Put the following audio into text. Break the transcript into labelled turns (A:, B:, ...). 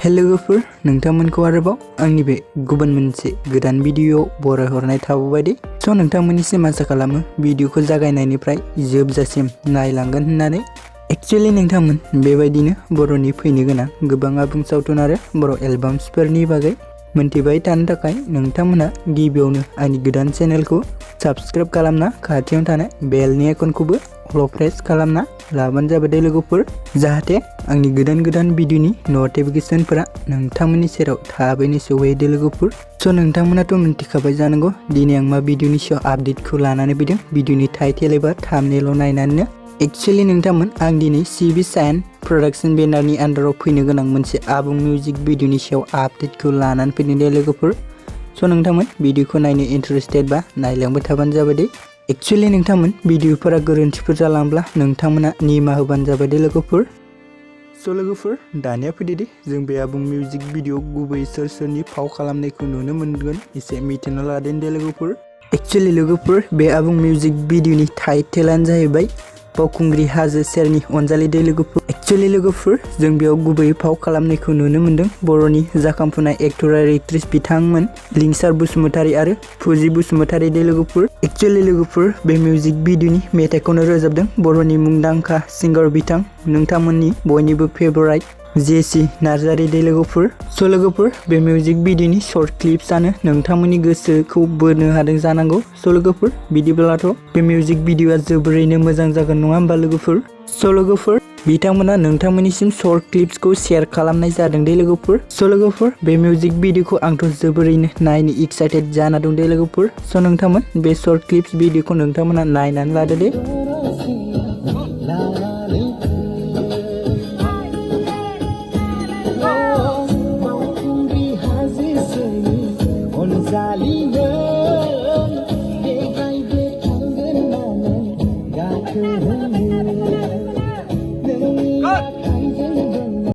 A: hello लोगोफोर नोंथांमोनखौ आरोबाव आंनि बे गुबुन मोनसे गोदान भिडिअ बरायहरनाय थाबाय दे स' नोंथांमोननिसिम आसा खालामो भिडिअखौ जागायनायनिफ्राय जोबजासिम नायलांगोन होननानै एक्चुअली नोंथांमोन बेबायदिनो बर'नि फैनो गोनां गोबां आबुं सावथुन आरो बर' एलबाम्सफोरनि बागै मोनथिबाय थानो थाखाय नोंथांमोना गिबियावनो आंनि गोदान चेनेलखौ साबस्क्राइब खालामना खाथियाव थानाय बेलनि आइकनखौबो अल प्रेस खालामना लाबानो जाबाय दे लोगोफोर जाहाथे आंनि गोदान भिडिअनि नटिफिकेशनफोरा नोंथांमोननि सेराव थाबैनो सौहैयो दे लोगोफोर स' नोंथांमोनाथ' मिन्थिखाबाय जानांगौ दिनै आं मा भिडिअनि सायाव आपडेटखौ लानानै फैदों भिडिअनि टाइटेल एबा थाम्बनेइल नायनानैनो एक्चुअली नोंथांमोन आं दिनै सिबि साइन प्रडाक्शन बेनारनि आन्डाराव फैनो गोनां मोनसे आबुं मिउजिक भिडिअनि सायाव आपडेटखौ लानानै फैदों दे लोगोफोर स' नोंथांमोन भिडिअखौ नायनो इन्टारेस्टेड बा नायलांबाय थाबानो जाबाय दे एक्चुअली नोंथांमोन भिडिअफोरा गोरोन्थिफोर जालांब्ला नोंथांमोना निमाहा होबानो जाबाय दे लोगोफोर स' लोगोफोर दानिया फैदो दे जों बे आबुं मिउजिक भिडिअ गुबै सोरनि फाव खालामनायखौ नुनो मोनगोन एसे मिथिना लादों दे लोगोफोर एक्चुअली लोगोफोर बे आबुं मिउजिक भिडिअनि टाइटेलानो जाहैबाय बावखुंग्रि हाजो सेरनि अनजालि दे लोगोफोर एक्चुअली लोगोफोर जों बेयाव गुबै फाव खालामनायखौ नुनो मोनदों बर'नि जाखांफुनाय एक्टर आरो एक्ट्रेस बिथांमोन लिंसार बसुमतारी आरो फुजि बसुमतारी दे लोगोफोर एक्चुअली लोगोफोर बे मिउजिक भिडिअनि मेथाइखौनो रोजाबदों बर'नि मुंदांखा सिंगार बिथां नोंथांमोननि बयनिबो फेभराइट जेसि नार्जारी दे लोगोफोर स' लोगोफोर बे मिउजिक भिडिअनि शर्ट क्लिप्सआनो नोंथांमोननि गोसोखौ बोनो हादों जानांगौ स' लोगोफोर बिदिब्लाथ' बे मिउजिक भिडिअआ जोबोरैनो मोजां जागोन नङा होमबा लोगोफोर स' लोगोफोर बिथांमोना नोंथांमोननिसिम शर्ट क्लिप्सखौ शेयार खालामनाय जादों दे लोगोफोर स' लोगोफोर बे मिउजिक भिडिअखौ आंथ' जोबोरैनो नायनो एक्साइटेड जाना दं दे लोगोफोर स' नोंथांमोन बे शर्ट क्लिप्स भिडिअखौ नोंथांमोना नायनानै लादो दे